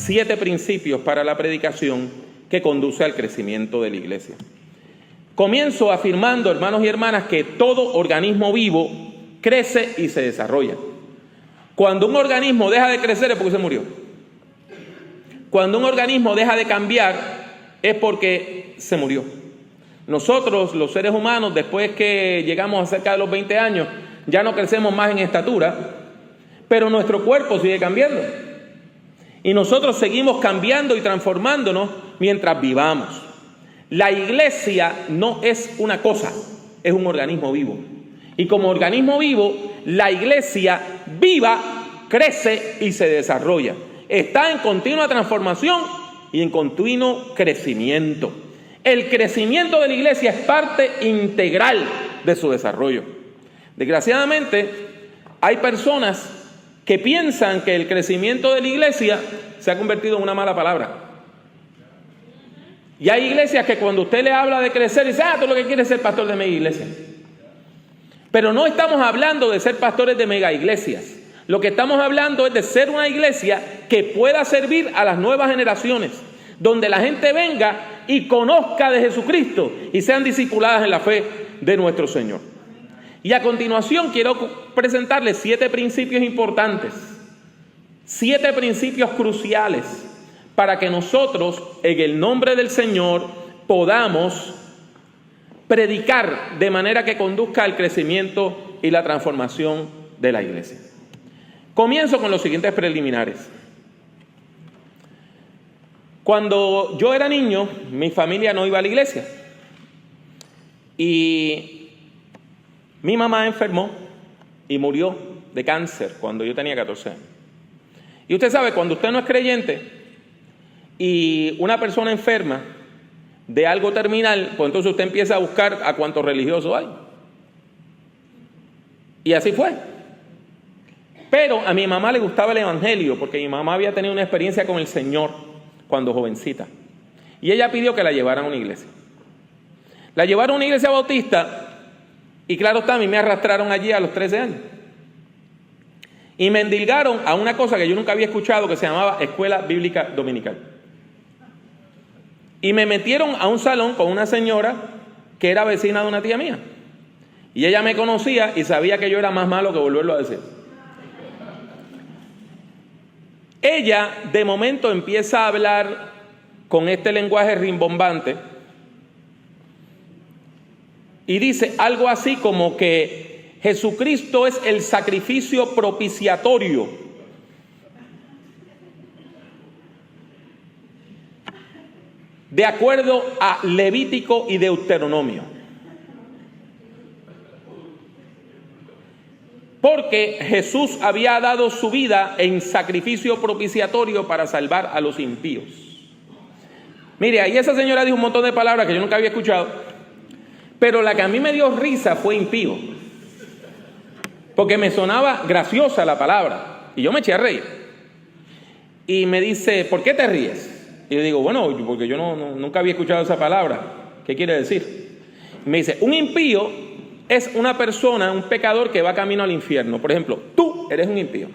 7 principios para la predicación que conduce al crecimiento de la iglesia. Comienzo afirmando, hermanos y hermanas, que todo organismo vivo crece y se desarrolla. Cuando un organismo deja de crecer es porque se murió. Cuando un organismo deja de cambiar es porque se murió. Nosotros, los seres humanos, después que llegamos a cerca de los 20 años, ya no crecemos más en estatura, pero nuestro cuerpo sigue cambiando. Y nosotros seguimos cambiando y transformándonos mientras vivamos. La iglesia no es una cosa, es un organismo vivo. Y como organismo vivo, la iglesia viva, crece y se desarrolla. Está en continua transformación y en continuo crecimiento. El crecimiento de la iglesia es parte integral de su desarrollo. Desgraciadamente, hay personas que piensan que el crecimiento de la iglesia se ha convertido en una mala palabra. Y hay iglesias que cuando usted le habla de crecer, dice, tú lo que quieres es ser pastor de mega iglesia. Pero no estamos hablando de ser pastores de mega iglesias. Lo que estamos hablando es de ser una iglesia que pueda servir a las nuevas generaciones, donde la gente venga y conozca de Jesucristo y sean discipuladas en la fe de nuestro Señor. Y a continuación quiero presentarles 7 principios importantes, 7 principios cruciales para que nosotros, en el nombre del Señor, podamos predicar de manera que conduzca al crecimiento y la transformación de la iglesia. Comienzo con los siguientes preliminares. Cuando yo era niño, mi familia no iba a la iglesia. Y mi mamá enfermó y murió de cáncer cuando yo tenía 14 años. Y usted sabe, cuando usted no es creyente y una persona enferma de algo terminal, pues entonces usted empieza a buscar a cuántos religiosos hay. Y así fue. Pero a mi mamá le gustaba el evangelio porque mi mamá había tenido una experiencia con el Señor cuando jovencita. Y ella pidió que la llevaran a una iglesia. La llevaron a una iglesia bautista. Y claro está, a mí me arrastraron allí a los 13 años. Y me endilgaron a una cosa que yo nunca había escuchado, que se llamaba Escuela Bíblica Dominical. Y me metieron a un salón con una señora que era vecina de una tía mía. Y ella me conocía y sabía que yo era más malo que volverlo a decir. Ella de momento empieza a hablar con este lenguaje rimbombante. Y dice algo así como que Jesucristo es el sacrificio propiciatorio. De acuerdo a Levítico y Deuteronomio. Porque Jesús había dado su vida en sacrificio propiciatorio para salvar a los impíos. Mire, ahí esa señora dijo un montón de palabras que yo nunca había escuchado. Pero la que a mí me dio risa fue impío. Porque me sonaba graciosa la palabra. Y yo me eché a reír. Y me dice, ¿por qué te ríes? Y le digo, bueno, porque yo nunca había escuchado esa palabra. ¿Qué quiere decir? Y me dice, un impío es una persona, un pecador que va camino al infierno. Por ejemplo, tú eres un impío.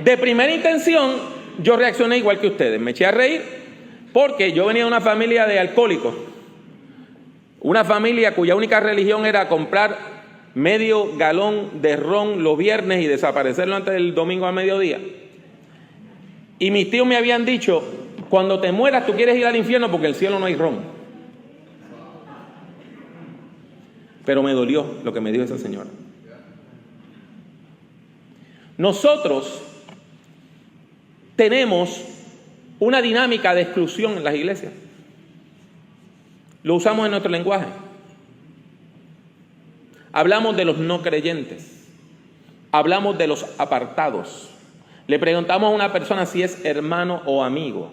De primera intención, yo reaccioné igual que ustedes, me eché a reír porque yo venía de una familia de alcohólicos, una familia cuya única religión era comprar medio galón de ron los viernes y desaparecerlo antes del domingo a mediodía. Y mis tíos me habían dicho, cuando te mueras tú quieres ir al infierno porque en el cielo no hay ron. Pero me dolió lo que me dijo esa señora. Nosotros tenemos una dinámica de exclusión en las iglesias. Lo usamos en nuestro lenguaje. Hablamos de los no creyentes. Hablamos de los apartados. Le preguntamos a una persona si es hermano o amigo.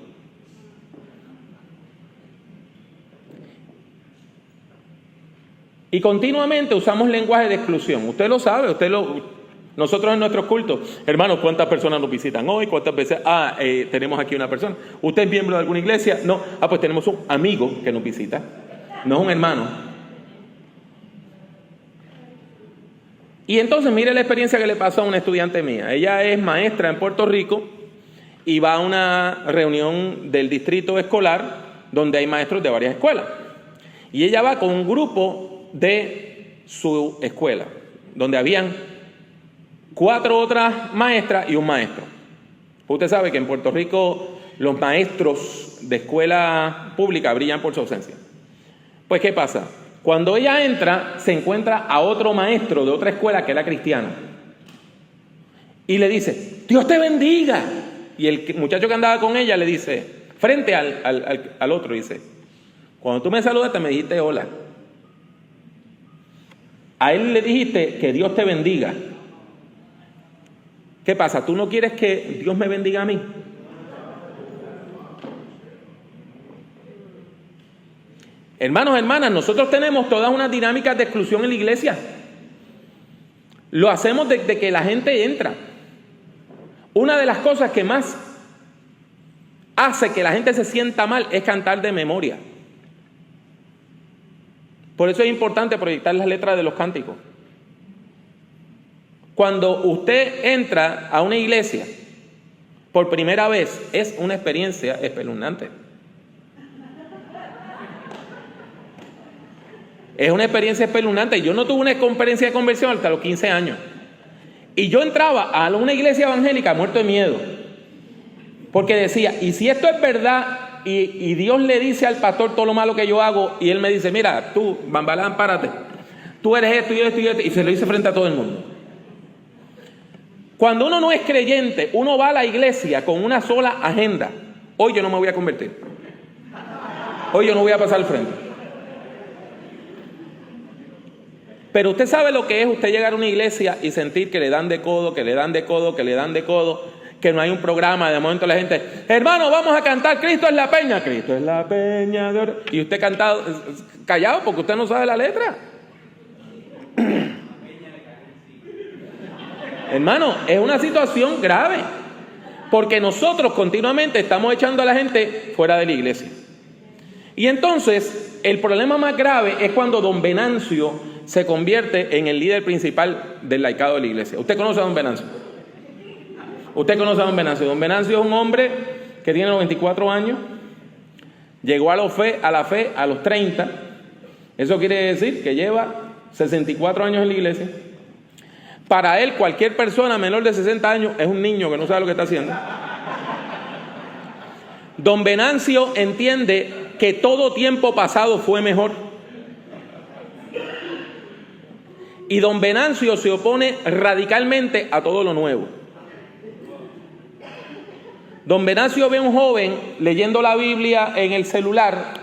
Y continuamente usamos lenguaje de exclusión. Usted lo sabe, nosotros en nuestros cultos, hermanos, ¿cuántas personas nos visitan hoy? ¿Cuántas veces? Tenemos aquí una persona. ¿Usted es miembro de alguna iglesia? No. Pues tenemos un amigo que nos visita. No es un hermano. Y entonces mire la experiencia que le pasó a una estudiante mía. Ella es maestra en Puerto Rico y va a una reunión del distrito escolar donde hay maestros de varias escuelas. Y ella va con un grupo de su escuela, donde habían 4 otras maestras y un maestro. Usted sabe que en Puerto Rico los maestros de escuela pública brillan por su ausencia. Pues, ¿qué pasa? Cuando ella entra, se encuentra a otro maestro de otra escuela que era cristiano. Y le dice, Dios te bendiga. Y el muchacho que andaba con ella le dice, frente al otro, dice, cuando tú me saludaste me dijiste hola. A él le dijiste que Dios te bendiga. ¿Qué pasa? ¿Tú no quieres que Dios me bendiga a mí? Hermanos, hermanas, nosotros tenemos todas unas dinámicas de exclusión en la iglesia. Lo hacemos desde que la gente entra. Una de las cosas que más hace que la gente se sienta mal es cantar de memoria. Por eso es importante proyectar las letras de los cánticos. Cuando usted entra a una iglesia por primera vez, es una experiencia espeluznante. Es una experiencia espeluznante. Yo no tuve una experiencia de conversión hasta los 15 años. Y yo entraba a una iglesia evangélica muerto de miedo. Porque decía, y si esto es verdad, y Dios le dice al pastor todo lo malo que yo hago, y él me dice, mira, tú, Bambalán, párate. Tú eres esto y esto y esto. Y se lo dice frente a todo el mundo. Cuando uno no es creyente, uno va a la iglesia con una sola agenda. Hoy yo no me voy a convertir. Hoy yo no voy a pasar al frente. Pero usted sabe lo que es usted llegar a una iglesia y sentir que le dan de codo, que le dan de codo, que le dan de codo, que no hay un programa. De momento la gente, hermano, vamos a cantar Cristo es la peña. Cristo es la peña de oro. Y usted callado porque usted no sabe la letra. Hermano, es una situación grave. Porque nosotros continuamente estamos echando a la gente fuera de la iglesia. Y entonces, el problema más grave es cuando don Venancio se convierte en el líder principal del laicado de la iglesia. ¿Usted conoce a don Venancio? ¿Usted conoce a don Venancio? Don Venancio es un hombre que tiene 94 años, llegó a la fe a los 30. Eso quiere decir que lleva 64 años en la iglesia. Para él, cualquier persona menor de 60 años es un niño que no sabe lo que está haciendo. Don Venancio entiende que todo tiempo pasado fue mejor. Y don Venancio se opone radicalmente a todo lo nuevo. Don Venancio ve a un joven leyendo la Biblia en el celular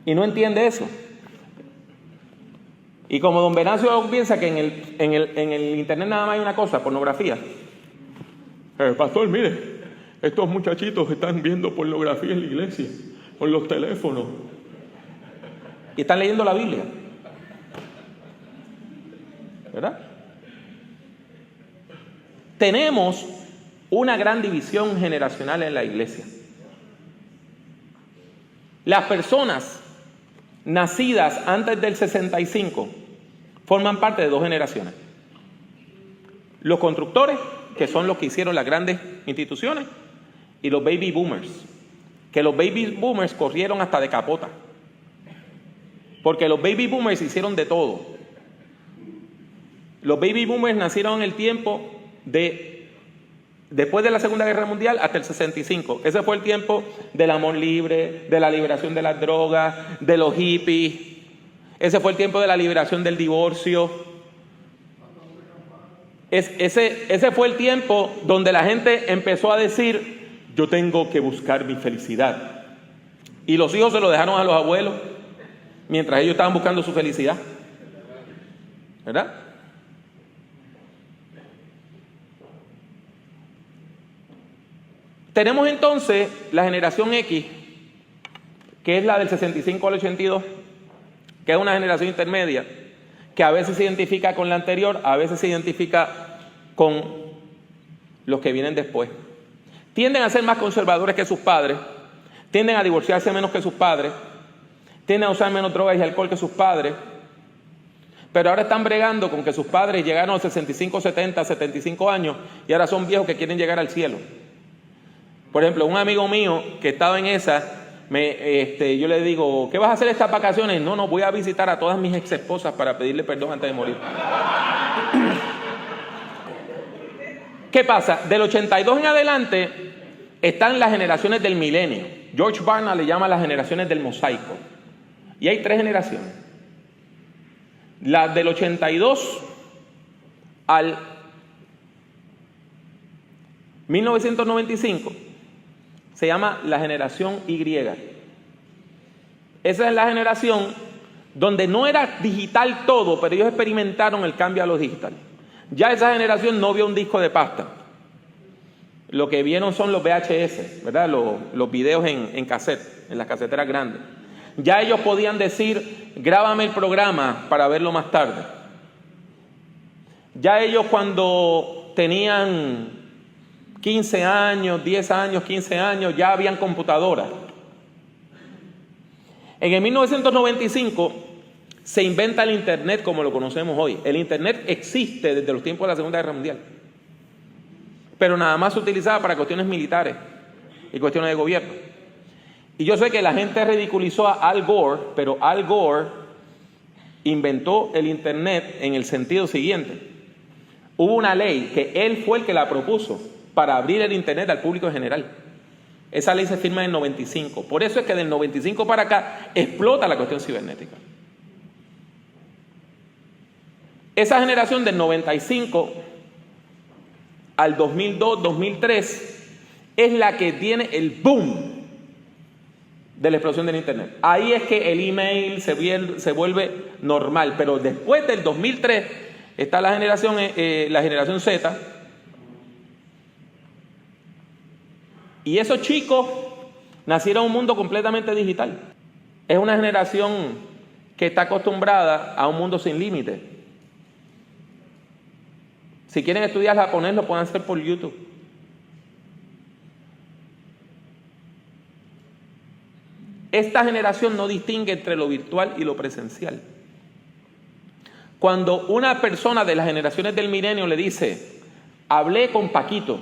y no entiende eso. Y como don Venancio piensa que en el internet nada más hay una cosa, pornografía. Pastor, mire, estos muchachitos están viendo pornografía en la iglesia, por los teléfonos. Y están leyendo la Biblia. ¿Verdad? Tenemos una gran división generacional en la iglesia. Las personas nacidas antes del 65 forman parte de 2 generaciones. Los constructores, que son los que hicieron las grandes instituciones, y los baby boomers, que los baby boomers corrieron hasta de capota. Porque los baby boomers hicieron de todo. Los baby boomers nacieron en el tiempo después de la Segunda Guerra Mundial hasta el 65. Ese fue el tiempo del amor libre, de la liberación de las drogas, de los hippies. Ese fue el tiempo de la liberación del divorcio. Ese fue el tiempo donde la gente empezó a decir, yo tengo que buscar mi felicidad. Y los hijos se lo dejaron a los abuelos mientras ellos estaban buscando su felicidad. ¿Verdad? Tenemos entonces la generación X, que es la del 65 al 82, que es una generación intermedia, que a veces se identifica con la anterior, a veces se identifica con los que vienen después. Tienden a ser más conservadores que sus padres, tienden a divorciarse menos que sus padres, tienden a usar menos drogas y alcohol que sus padres, Pero ahora están bregando con que sus padres llegaron a los 65, 70, 75 años y ahora son viejos que quieren llegar al cielo. Por ejemplo, un amigo mío que estaba en esa, yo le digo, ¿qué vas a hacer estas vacaciones? No, voy a visitar a todas mis ex esposas para pedirle perdón antes de morir. ¿Qué pasa? Del 82 en adelante están las generaciones del milenio. George Barna le llama las generaciones del mosaico. Y hay 3 generaciones. La del 82 al 1995 se llama la generación Y. Esa es la generación donde no era digital todo, pero ellos experimentaron el cambio a lo digital. Ya esa generación no vio un disco de pasta. Lo que vieron son los VHS, ¿verdad? Los videos en cassette, en las caseteras grandes. Ya ellos podían decir, grábame el programa para verlo más tarde. Ya ellos cuando tenían 15 años, 10 años, 15 años, ya habían computadoras. En el 1995 se inventa el Internet como lo conocemos hoy. El Internet existe desde los tiempos de la Segunda Guerra Mundial, pero nada más se utilizaba para cuestiones militares y cuestiones de gobierno. Y yo sé que la gente ridiculizó a Al Gore, pero Al Gore inventó el Internet en el sentido siguiente. Hubo una ley que él fue el que la propuso para abrir el Internet al público en general. Esa ley se firma en el 95. Por eso es que del 95 para acá explota la cuestión cibernética. Esa generación del 95 al 2002, 2003 es la que tiene el boom de la explosión del Internet. Ahí es que el email se vuelve normal, pero después del 2003 está la generación Z, y esos chicos nacieron en un mundo completamente digital. Es una generación que está acostumbrada a un mundo sin límites. Si quieren estudiar japonés, lo pueden hacer por YouTube. Esta generación no distingue entre lo virtual y lo presencial. Cuando una persona de las generaciones del milenio le dice, hablé con Paquito,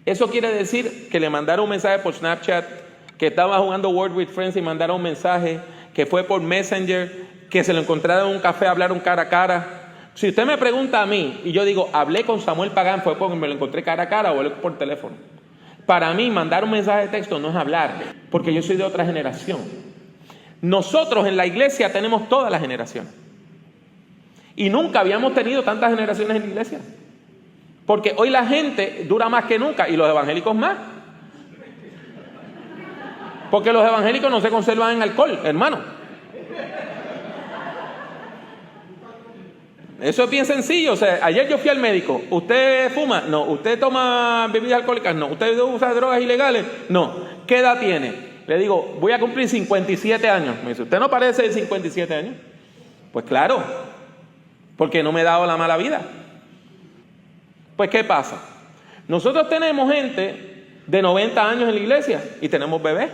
eso quiere decir que le mandaron un mensaje por Snapchat, que estaba jugando Word with Friends y mandaron un mensaje, que fue por Messenger, que se lo encontraron en un café, hablaron cara a cara. Si usted me pregunta a mí y yo digo, hablé con Samuel Pagán, fue porque me lo encontré cara a cara o hablé por teléfono. Para mí, mandar un mensaje de texto no es hablar, porque yo soy de otra generación. Nosotros en la iglesia tenemos todas las generaciones. Y nunca habíamos tenido tantas generaciones en la iglesia. Porque hoy la gente dura más que nunca, y los evangélicos más. Porque los evangélicos no se conservan en alcohol, hermano. Eso es bien sencillo. O sea, ayer yo fui al médico. ¿Usted fuma? No. ¿Usted toma bebidas alcohólicas? No. ¿Usted usa drogas ilegales? No. ¿Qué edad tiene? Le digo, voy a cumplir 57 años. Me dice, ¿usted no parece de 57 años? Pues claro, porque no me he dado la mala vida. Pues ¿qué pasa? Nosotros tenemos gente de 90 años en la iglesia y tenemos bebés.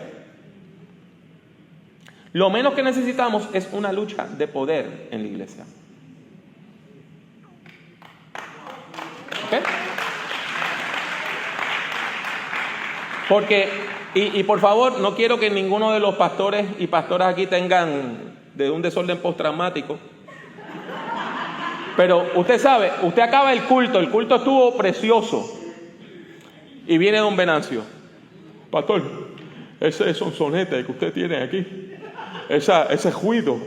Lo menos que necesitamos es una lucha de poder en la iglesia. ¿Ok? Porque, y por favor, no quiero que ninguno de los pastores y pastoras aquí tengan de un desorden postraumático. Pero usted sabe, usted acaba el culto estuvo precioso. Y viene don Venancio. Pastor, ese sonsonete que usted tiene aquí, ese ruido,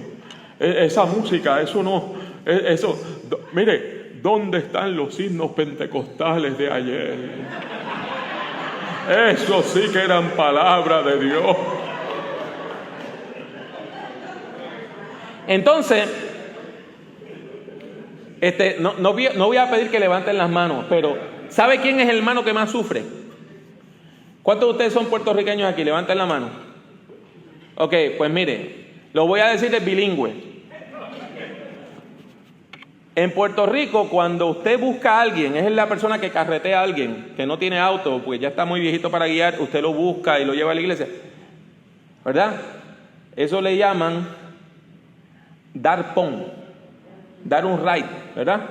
esa música, eso no, mire, ¿dónde están los himnos pentecostales de ayer? Eso sí que eran palabras de Dios. Entonces, no voy a pedir que levanten las manos, pero ¿sabe quién es el hermano que más sufre? ¿Cuántos de ustedes son puertorriqueños aquí? Levanten la mano. Ok, pues mire, lo voy a decir de bilingüe. En Puerto Rico, cuando usted busca a alguien, es la persona que carretea a alguien, que no tiene auto, pues ya está muy viejito para guiar, usted lo busca y lo lleva a la iglesia, ¿verdad? Eso le llaman dar pon. dar un ride, ¿verdad?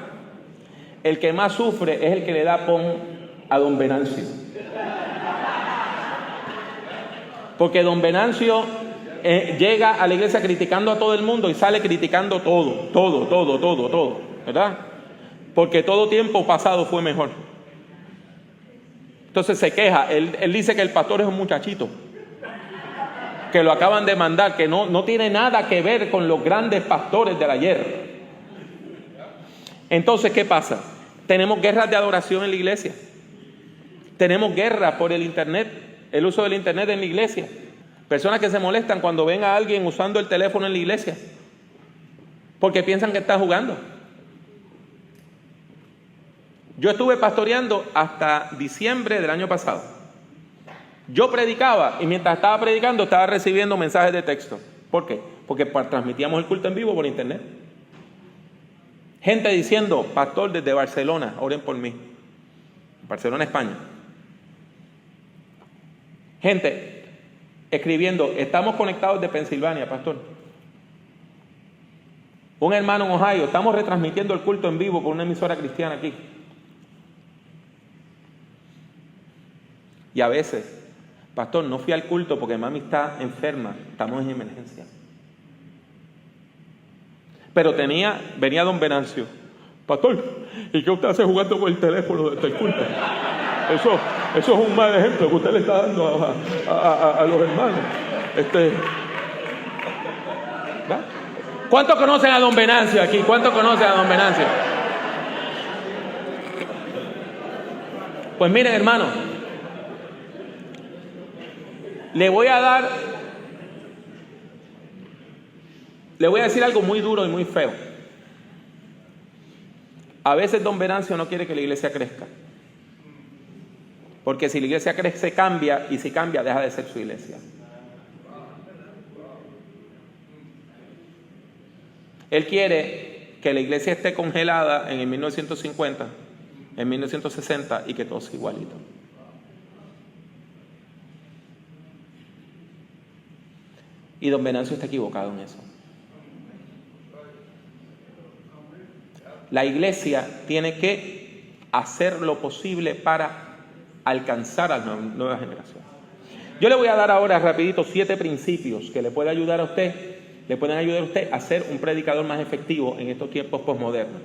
El que más sufre es el que le da pon a don Venancio. Porque don Venancio llega a la iglesia criticando a todo el mundo y sale criticando todo, ¿verdad? Porque todo tiempo pasado fue mejor. Entonces se queja, él dice que el pastor es un muchachito, que lo acaban de mandar, que no tiene nada que ver con los grandes pastores del ayer. Entonces, ¿qué pasa? Tenemos guerras de adoración en la iglesia. Tenemos guerras por el internet, el uso del internet en la iglesia. Personas que se molestan cuando ven a alguien usando el teléfono en la iglesia, porque piensan que está jugando. Yo estuve pastoreando hasta diciembre del año pasado. Yo predicaba y mientras estaba predicando estaba recibiendo mensajes de texto. ¿Por qué? Porque transmitíamos el culto en vivo por internet. Gente diciendo, pastor, desde Barcelona, oren por mí. Barcelona, España. Gente escribiendo, estamos conectados de Pensilvania, pastor. Un hermano en Ohio, estamos retransmitiendo el culto en vivo por una emisora cristiana aquí. Y a veces, pastor, no fui al culto porque mami está enferma, estamos en emergencia. Pero venía don Venancio, pastor, ¿y qué usted hace jugando con el teléfono desde el culto? Eso es un mal ejemplo que usted le está dando a los hermanos. ¿Va? ¿Cuántos conocen a don Venancio aquí? ¿Cuántos conocen a don Venancio? Pues miren, hermano, le voy a decir algo muy duro y muy feo. A veces don Venancio no quiere que la iglesia crezca. Porque si la iglesia crece, cambia, y si cambia, deja de ser su iglesia. Él quiere que la iglesia esté congelada en el 1950, en 1960 y que todo sea igualito. Y don Venancio está equivocado en eso. La iglesia tiene que hacer lo posible para alcanzar a la nueva generación. Yo le voy a dar ahora rapidito 7 principios que le pueden ayudar a usted a ser un predicador más efectivo en estos tiempos posmodernos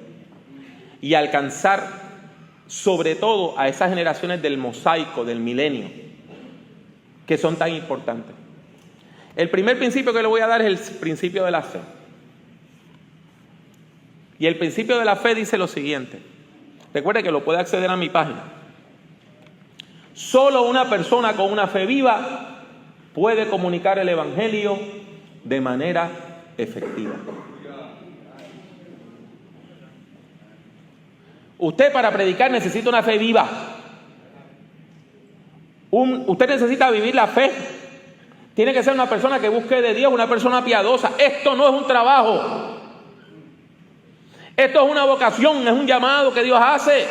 y alcanzar sobre todo a esas generaciones del mosaico, del milenio, que son tan importantes. El primer principio que le voy a dar es el principio de la fe. Y el principio de la fe dice lo siguiente. Recuerde que lo puede acceder a mi página. Solo una persona con una fe viva puede comunicar el evangelio de manera efectiva. Usted para predicar necesita una fe viva. Usted necesita vivir la fe. Tiene que ser una persona que busque de Dios, una persona piadosa. Esto no es un trabajo. Esto es una vocación, es un llamado que Dios hace.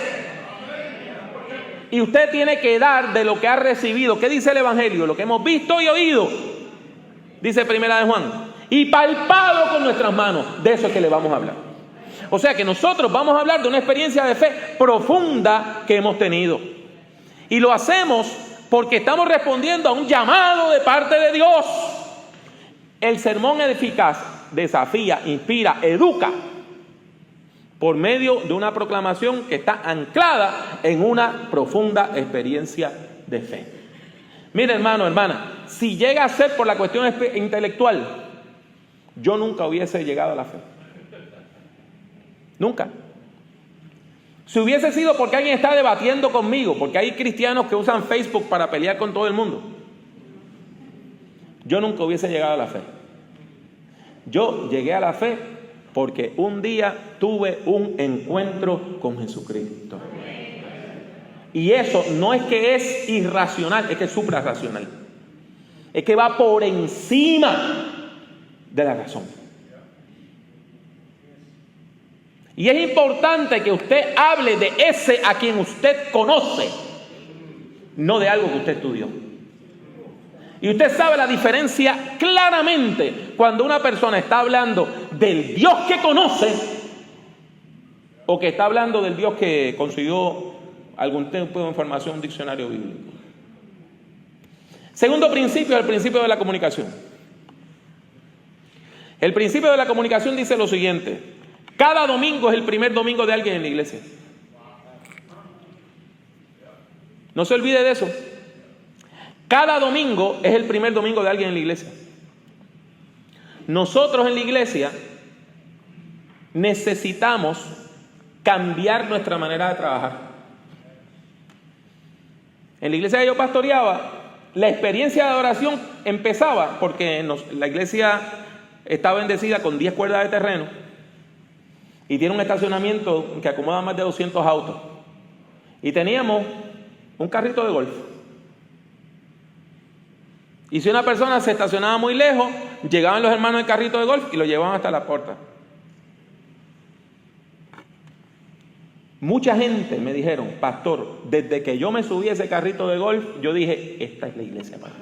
Y usted tiene que dar de lo que ha recibido. ¿Qué dice el evangelio? Lo que hemos visto y oído. Dice Primera de Juan. Y palpado con nuestras manos. De eso es que le vamos a hablar. O sea que nosotros vamos a hablar de una experiencia de fe profunda que hemos tenido. Y lo hacemos porque estamos respondiendo a un llamado de parte de Dios. El sermón eficaz desafía, inspira, educa por medio de una proclamación que está anclada en una profunda experiencia de fe. Mire, hermano, hermana, si llega a ser por la cuestión intelectual, yo nunca hubiese llegado a la fe. Nunca. Si hubiese sido porque alguien está debatiendo conmigo, porque hay cristianos que usan Facebook para pelear con todo el mundo, yo nunca hubiese llegado a la fe. Yo llegué a la fe porque un día tuve un encuentro con Jesucristo. Y eso no es que es irracional, es que es suprarracional. Es que va por encima de la razón. Y es importante que usted hable de ese a quien usted conoce, no de algo que usted estudió. Y usted sabe la diferencia claramente cuando una persona está hablando del Dios que conoce o que está hablando del Dios que consiguió algún tipo de información en un diccionario bíblico. Segundo principio, el principio de la comunicación. El principio de la comunicación dice lo siguiente: cada domingo es el primer domingo de alguien en la iglesia. No se olvide de eso. Cada domingo es el primer domingo de alguien en la iglesia. Nosotros en la iglesia necesitamos cambiar nuestra manera de trabajar. En la iglesia que yo pastoreaba, la experiencia de adoración empezaba porque la iglesia está bendecida con 10 cuerdas de terreno y tiene un estacionamiento que acomoda más de 200 autos. Y teníamos un carrito de golf. Y si una persona se estacionaba muy lejos, llegaban los hermanos del carrito de golf y lo llevaban hasta la puerta. Mucha gente me dijeron: pastor, desde que yo me subí a ese carrito de golf, yo dije, esta es la iglesia para mí.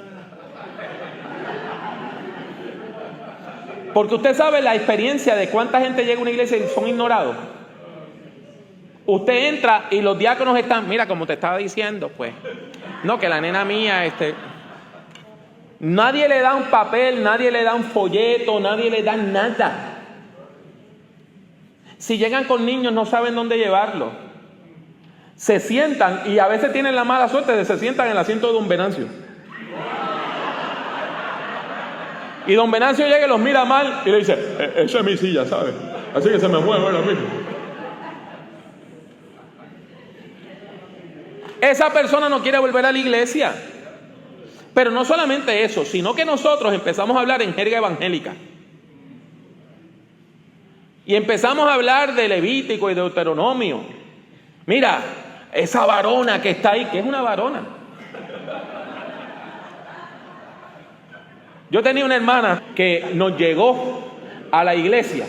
Porque usted sabe la experiencia de cuánta gente llega a una iglesia y son ignorados. Usted entra y los diáconos están, mira, como te estaba diciendo, pues, no, que la nena mía, nadie le da un papel, nadie le da un folleto, nadie le da nada. Si llegan con niños no saben dónde llevarlos. Se sientan y a veces tienen la mala suerte de se sientan en el asiento de don Venancio. Y don Venancio llega y los mira mal y le dice, esa es mi silla, ¿sabes? Así que se me mueve ahora mismo. Esa persona no quiere volver a la iglesia. Pero no solamente eso, sino que nosotros empezamos a hablar en jerga evangélica. Y empezamos a hablar de Levítico y de Deuteronomio. Mira, esa varona que está ahí, ¿qué es una varona? Yo tenía una hermana que nos llegó a la iglesia,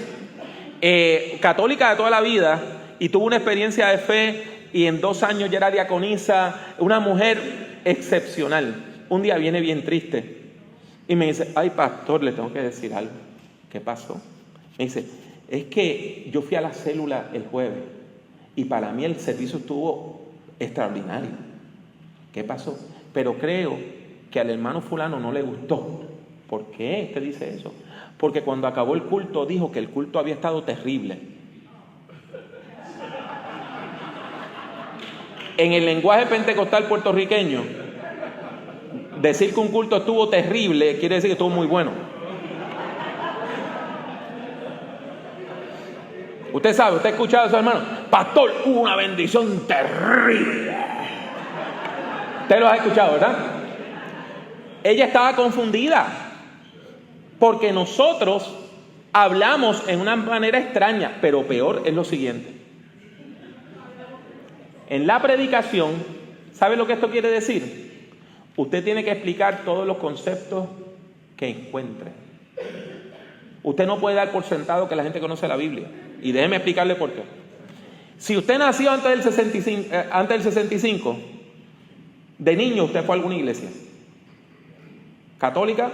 católica de toda la vida, y tuvo una experiencia de fe, y en 2 años ya era diaconisa, una mujer excepcional. Un día viene bien triste y me dice, ay pastor, le tengo que decir algo. ¿Qué pasó? Me dice, es que yo fui a la célula el jueves y para mí el servicio estuvo extraordinario. ¿Qué pasó? Pero creo que al hermano fulano no le gustó. ¿Por qué usted dice eso? Porque cuando acabó el culto dijo que el culto había estado terrible. En el lenguaje pentecostal puertorriqueño, decir que un culto estuvo terrible quiere decir que estuvo muy bueno. Usted sabe, usted ha escuchado a su hermano, pastor, hubo una bendición terrible. Usted lo ha escuchado, ¿verdad? Ella estaba confundida porque nosotros hablamos en una manera extraña, pero peor es lo siguiente. En la predicación, ¿sabe lo que esto quiere decir? Usted tiene que explicar todos los conceptos que encuentre. Usted no puede dar por sentado que la gente conoce la Biblia. Y déjeme explicarle por qué. Si usted nació antes del 65, de niño usted fue a alguna iglesia, católica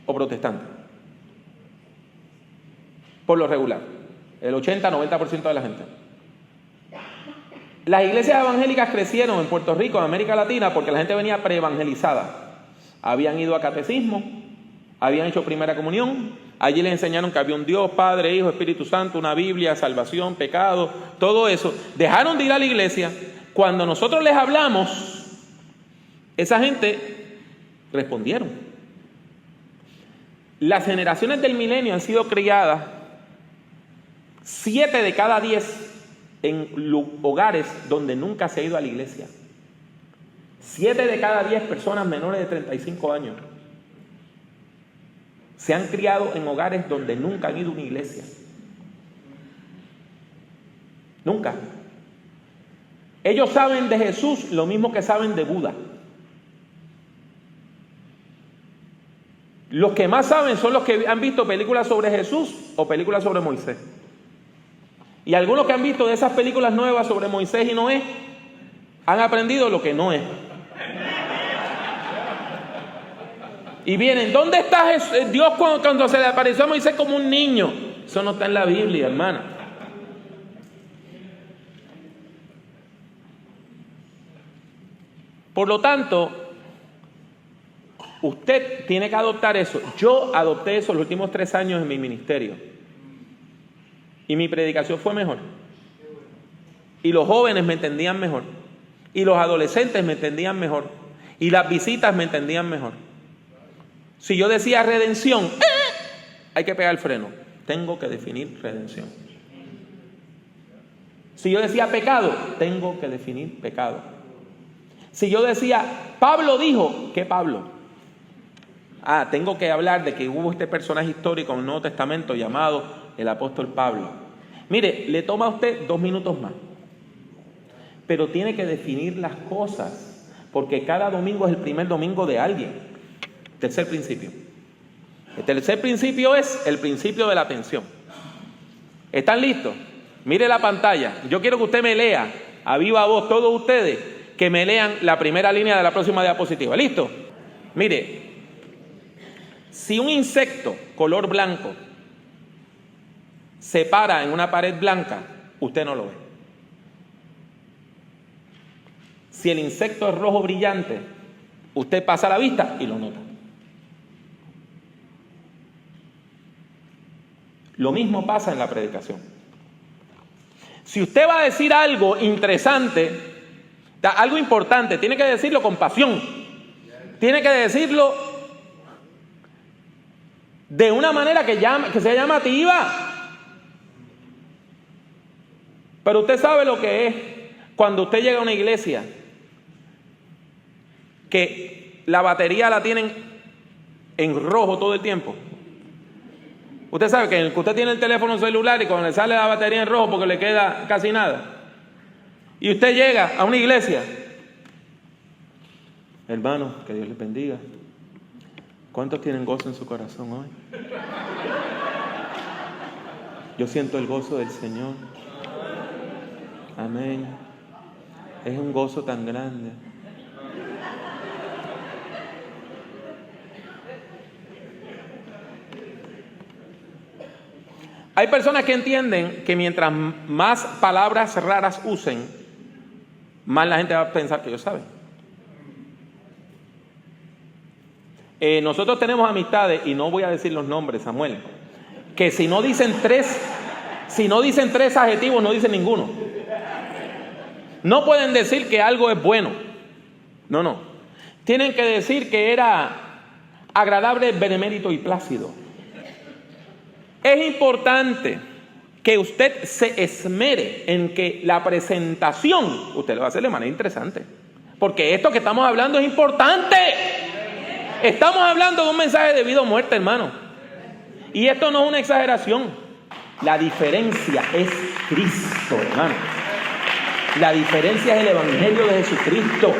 o protestante. Por lo regular, el 80-90% de la gente. Las iglesias evangélicas crecieron en Puerto Rico, en América Latina, porque la gente venía preevangelizada. Habían ido a catecismo, habían hecho primera comunión, allí les enseñaron que había un Dios, Padre, Hijo, Espíritu Santo, una Biblia, salvación, pecado, todo eso. Dejaron de ir a la iglesia. Cuando nosotros les hablamos, esa gente respondieron. Las generaciones del milenio han sido criadas 7 de cada 10 en hogares donde nunca se ha ido a la iglesia. 7 de cada 10 personas menores de 35 años se han criado en hogares donde nunca han ido a una iglesia. Nunca. Ellos saben de Jesús lo mismo que saben de Buda. Los que más saben son los que han visto películas sobre Jesús o películas sobre Moisés. Y algunos que han visto de esas películas nuevas sobre Moisés y Noé han aprendido lo que no es. Y vienen, ¿dónde está Dios cuando se le apareció a Moisés como un niño? Eso no está en la Biblia, hermana. Por lo tanto, usted tiene que adoptar eso. Yo adopté eso los últimos 3 años en mi ministerio. Y mi predicación fue mejor. Y los jóvenes me entendían mejor. Y los adolescentes me entendían mejor. Y las visitas me entendían mejor. Si yo decía redención, hay que pegar el freno. Tengo que definir redención. Si yo decía pecado, tengo que definir pecado. Si yo decía, Pablo dijo, ¿qué Pablo? Tengo que hablar de que hubo este personaje histórico en el Nuevo Testamento llamado el apóstol Pablo. Mire, le toma a usted 2 minutos más. Pero tiene que definir las cosas, porque cada domingo es el primer domingo de alguien. Tercer principio. El tercer principio es el principio de la atención. ¿Están listos? Mire la pantalla. Yo quiero que usted me lea a viva voz, todos ustedes, que me lean la primera línea de la próxima diapositiva. ¿Listo? Mire, si un insecto color blanco se para en una pared blanca, usted no lo ve. Si el insecto es rojo brillante, usted pasa la vista y lo nota. Lo mismo pasa en la predicación. Si usted va a decir algo interesante, algo importante, tiene que decirlo con pasión. Tiene que decirlo de una manera que sea llamativa. Pero usted sabe lo que es cuando usted llega a una iglesia que la batería la tienen en rojo todo el tiempo. Usted sabe que usted tiene el teléfono celular y cuando le sale la batería en rojo porque le queda casi nada. Y usted llega a una iglesia. Hermano, que Dios les bendiga. ¿Cuántos tienen gozo en su corazón hoy? Yo siento el gozo del Señor. Amén. Es un gozo tan grande. Hay personas que entienden que mientras más palabras raras usen, más la gente va a pensar que ellos saben. Nosotros tenemos amistades, y no voy a decir los nombres, Samuel, que si no dicen tres adjetivos, no dicen ninguno. No pueden decir que algo es bueno. No. Tienen que decir que era agradable, benemérito y plácido. Es importante que usted se esmere en que la presentación, usted lo va a hacer de manera interesante. Porque esto que estamos hablando es importante. Estamos hablando de un mensaje de vida o muerte, hermano. Y esto no es una exageración. La diferencia es Cristo, hermano. La diferencia es el Evangelio de Jesucristo.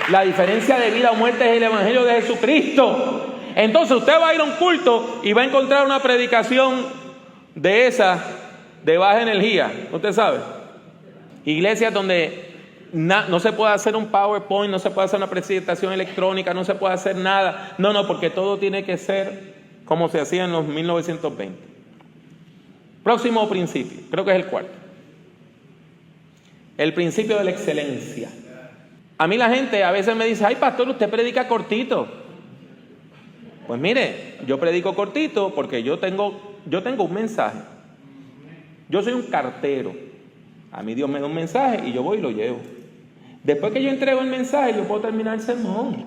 La diferencia de vida o muerte es el Evangelio de Jesucristo. Entonces usted va a ir a un culto y va a encontrar una predicación de esa, de baja energía. Usted sabe. Iglesias donde no se puede hacer un PowerPoint, no se puede hacer una presentación electrónica, no se puede hacer nada. No, porque todo tiene que ser como se hacía en los 1920. Próximo principio, creo que es el cuarto. El principio de la excelencia. A mí la gente a veces me dice, ay pastor, usted predica cortito. Pues mire, yo predico cortito porque yo tengo un mensaje. Yo soy un cartero. A mí Dios me da un mensaje y yo voy y lo llevo. Después que yo entrego el mensaje, yo puedo terminar el sermón.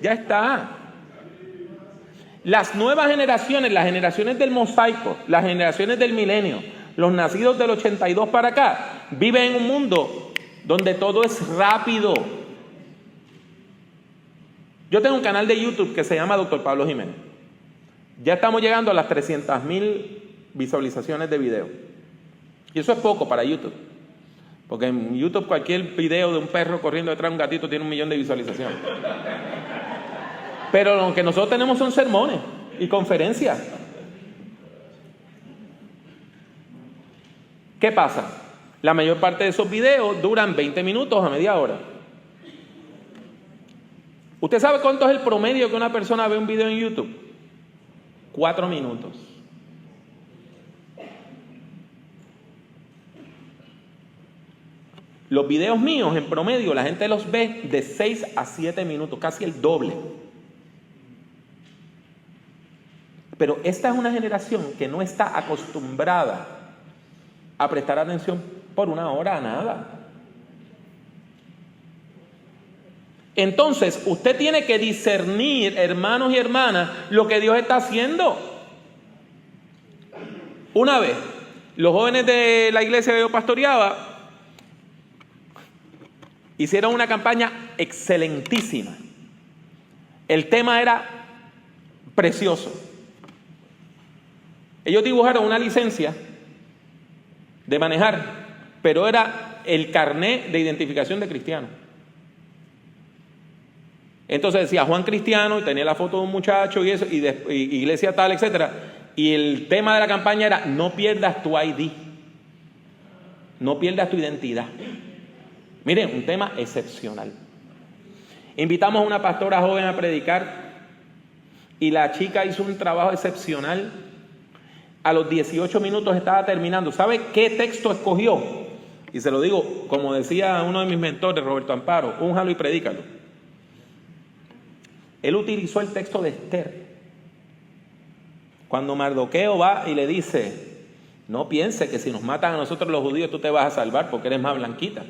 Ya está. Las nuevas generaciones, las generaciones del mosaico, las generaciones del milenio, los nacidos del 82 para acá, viven en un mundo donde todo es rápido. Yo tengo un canal de YouTube que se llama Dr. Pablo Jiménez. Ya estamos llegando a las 300,000 visualizaciones de video. Y eso es poco para YouTube. Porque en YouTube cualquier video de un perro corriendo detrás de un gatito tiene 1 millón de visualizaciones. Pero lo que nosotros tenemos son sermones y conferencias. ¿Qué pasa? La mayor parte de esos videos duran 20 minutos a media hora. ¿Usted sabe cuánto es el promedio que una persona ve un video en YouTube? 4 minutos. Los videos míos, en promedio, la gente los ve de 6 a 7 minutos, casi el doble. Pero esta es una generación que no está acostumbrada a prestar atención por 1 hora a nada. Entonces, usted tiene que discernir, hermanos y hermanas, lo que Dios está haciendo. Una vez, los jóvenes de la iglesia que yo pastoreaba hicieron una campaña excelentísima. El tema era precioso. Ellos dibujaron una licencia de manejar, pero era el carnet de identificación de cristiano. Entonces decía Juan Cristiano y tenía la foto de un muchacho y eso, y iglesia tal, etcétera. Y el tema de la campaña era: no pierdas tu ID, no pierdas tu identidad. Miren, un tema excepcional. Invitamos a una pastora joven a predicar y la chica hizo un trabajo excepcional. A los 18 minutos estaba terminando. ¿Sabe qué texto escogió? Y se lo digo, como decía uno de mis mentores, Roberto Amparo: únjalo y predícalo. Él utilizó el texto de Esther. Cuando Mardoqueo va y le dice: no piense que si nos matan a nosotros los judíos tú te vas a salvar porque eres más blanquita.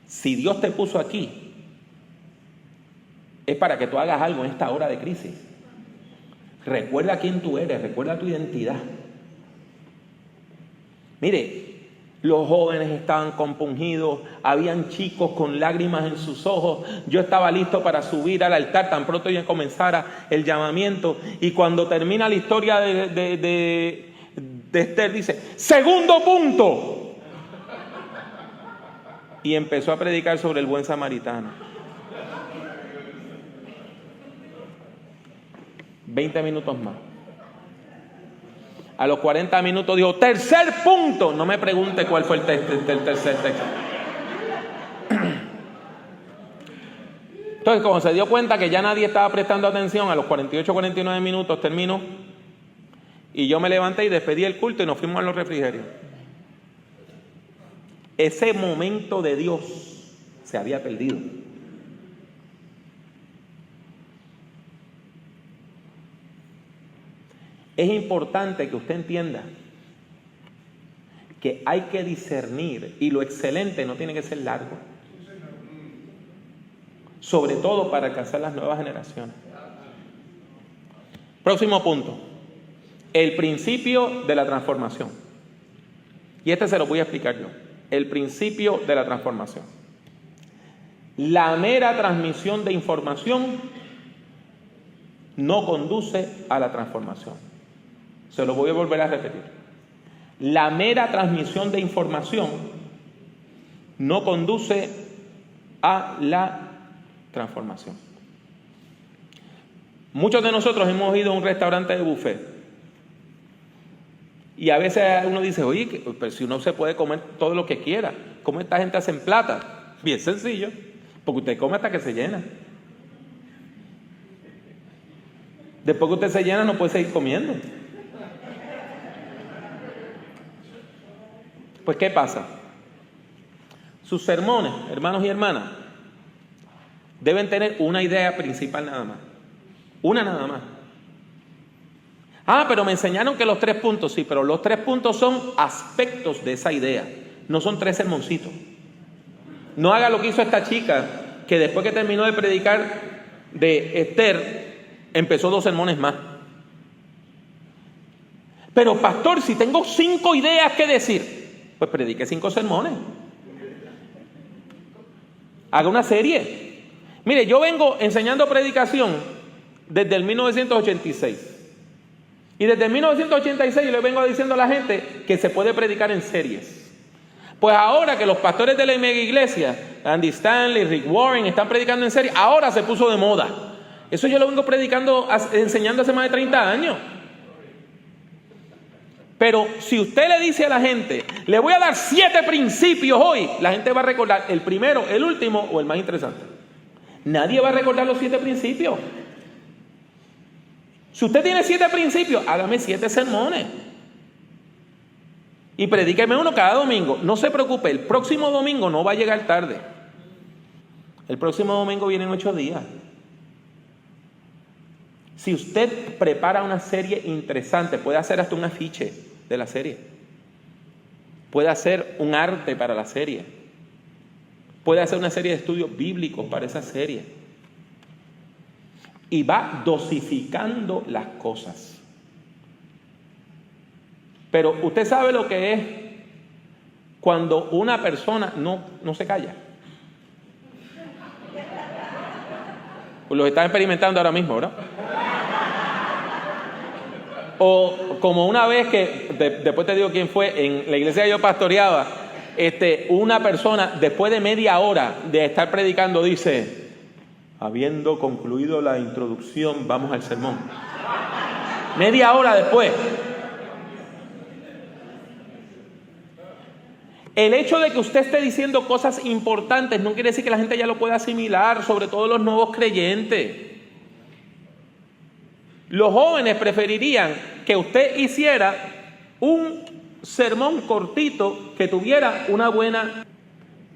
Si Dios te puso aquí, es para que tú hagas algo en esta hora de crisis. Recuerda quién tú eres, recuerda tu identidad. Mire, los jóvenes estaban compungidos, habían chicos con lágrimas en sus ojos. Yo estaba listo para subir al altar tan pronto ya comenzara el llamamiento. Y cuando termina la historia de Esther, dice: segundo punto. Y empezó a predicar sobre el buen samaritano. 20 minutos más. A los 40 minutos dijo: tercer punto. No me pregunte cuál fue el tercer texto. Entonces, como se dio cuenta que ya nadie estaba prestando atención, a los 48, 49 minutos terminó. Y yo me levanté y despedí el culto y nos fuimos a los refrigerios. Ese momento de Dios se había perdido. Es importante que usted entienda que hay que discernir, y lo excelente no tiene que ser largo, sobre todo para alcanzar las nuevas generaciones. Próximo punto: el principio de la transformación. Y este se lo voy a explicar yo. El principio de la transformación. La mera transmisión de información no conduce a la transformación. Se lo voy a volver a repetir. La mera transmisión de información no conduce a la transformación. Muchos de nosotros hemos ido a un restaurante de buffet. Y a veces uno dice: oye, pero si uno se puede comer todo lo que quiera, ¿cómo esta gente hace en plata? Bien sencillo, porque usted come hasta que se llena. Después que usted se llena no puede seguir comiendo. Pues ¿qué pasa? Sus sermones, hermanos y hermanas, deben tener una idea principal nada más. Una nada más. Ah, pero me enseñaron que los 3 puntos, sí, pero los 3 puntos son aspectos de esa idea, no son 3 sermoncitos. No haga lo que hizo esta chica, que después que terminó de predicar de Esther, empezó 2 sermones más. Pero pastor, si tengo 5 ideas que decir, pues predique 5 sermones. Haga una serie. Mire, yo vengo enseñando predicación desde el 1986. Y desde el 1986 yo le vengo diciendo a la gente que se puede predicar en series. Pues ahora que los pastores de la mega iglesia, Andy Stanley, Rick Warren, están predicando en series, ahora se puso de moda. Eso yo lo vengo predicando, enseñando hace más de 30 años. Pero si usted le dice a la gente: le voy a dar 7 principios hoy, la gente va a recordar el primero, el último o el más interesante. Nadie va a recordar los 7 principios. Si usted tiene 7 principios, hágame 7 sermones. Y predíqueme uno cada domingo. No se preocupe, el próximo domingo no va a llegar tarde. El próximo domingo vienen 8 días. Si usted prepara una serie interesante, puede hacer hasta un afiche de la serie. Puede hacer un arte para la serie. Puede hacer una serie de estudios bíblicos para esa serie. Y va dosificando las cosas. Pero usted sabe lo que es cuando una persona no se calla. Pues lo están experimentando ahora mismo, ¿verdad? O como una vez que, después te digo quién fue, en la iglesia que yo pastoreaba, una persona después de media hora de estar predicando dice: habiendo concluido la introducción, vamos al sermón. Media hora después. El hecho de que usted esté diciendo cosas importantes no quiere decir que la gente ya lo pueda asimilar, sobre todo los nuevos creyentes. Los jóvenes preferirían que usted hiciera un sermón cortito que tuviera una buena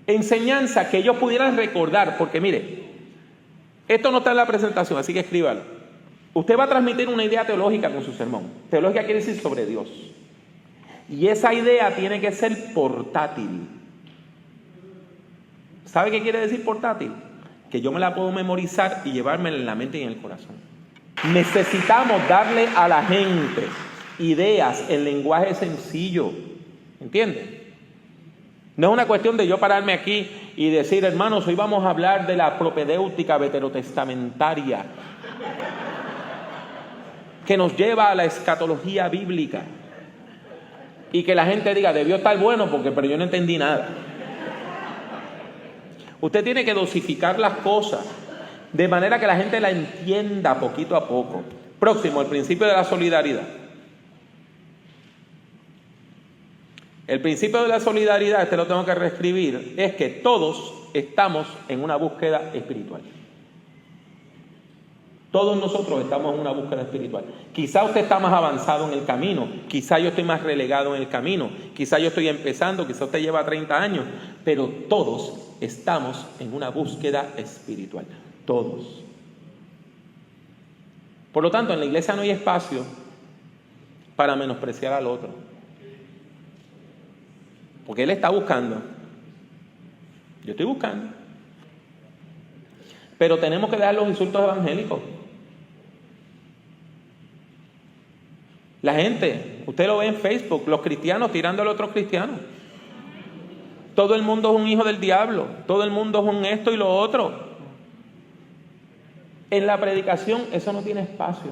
enseñanza que ellos pudieran recordar, porque mire, esto no está en la presentación, así que escríbalo. Usted va a transmitir una idea teológica con su sermón. Teológica quiere decir sobre Dios. Y esa idea tiene que ser portátil. ¿Sabe qué quiere decir portátil? Que yo me la puedo memorizar y llevármela en la mente y en el corazón. Necesitamos darle a la gente ideas en lenguaje sencillo. ¿Entiende? No es una cuestión de yo pararme aquí y decir: hermanos, hoy vamos a hablar de la propedéutica veterotestamentaria que nos lleva a la escatología bíblica. Y que la gente diga: debió estar bueno pero yo no entendí nada. Usted tiene que dosificar las cosas de manera que la gente la entienda poquito a poco. Próximo, el principio de la solidaridad. El principio de la solidaridad, lo tengo que reescribir, es que todos estamos en una búsqueda espiritual. Todos nosotros estamos en una búsqueda espiritual. Quizá usted está más avanzado en el camino, quizá yo estoy más relegado en el camino, quizá yo estoy empezando, quizá usted lleva 30 años, pero todos estamos en una búsqueda espiritual. Todos. Por lo tanto, en la iglesia no hay espacio para menospreciar al otro. Porque él está buscando. Yo estoy buscando. Pero tenemos que dejar los insultos evangélicos. La gente, usted lo ve en Facebook, los cristianos tirándole a otros cristianos. Todo el mundo es un hijo del diablo. Todo el mundo es un esto y lo otro. En la predicación eso no tiene espacio.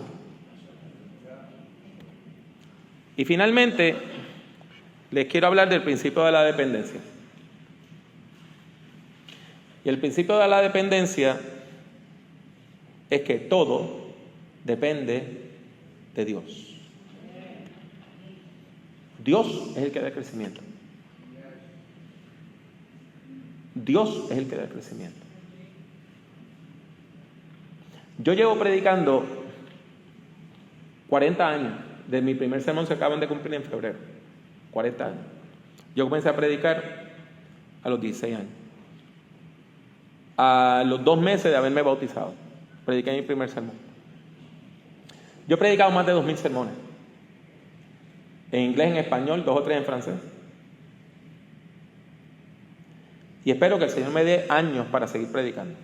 Y finalmente, les quiero hablar del principio de la dependencia. Y el principio de la dependencia es que todo depende de Dios. Dios es el que da el crecimiento. Dios es el que da el crecimiento. Yo llevo predicando 40 años. De mi primer sermón se acaban de cumplir en febrero. 40 años. Yo comencé a predicar a los 16 años. A los 2 meses de haberme bautizado, prediqué mi primer sermón. Yo he predicado más de 2,000 sermones. En inglés, en español, 2 o 3 en francés. Y espero que el Señor me dé años para seguir predicando.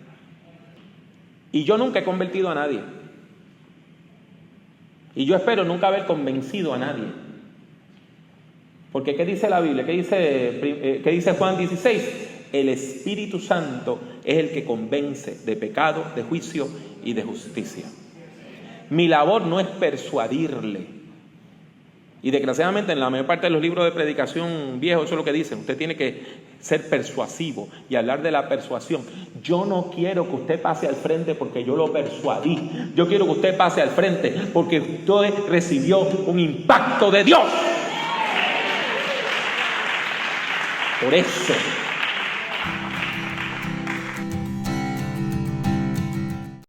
Y yo nunca he convertido a nadie. Y yo espero nunca haber convencido a nadie. Porque ¿qué dice la Biblia? ¿Qué dice Juan 16? El Espíritu Santo es el que convence de pecado, de juicio y de justicia. Mi labor no es persuadirle. Y desgraciadamente en la mayor parte de los libros de predicación viejos eso es lo que dicen. Usted tiene que ser persuasivo y hablar de la persuasión. Yo no quiero que usted pase al frente porque yo lo persuadí. Yo quiero que usted pase al frente porque usted recibió un impacto de Dios. Por eso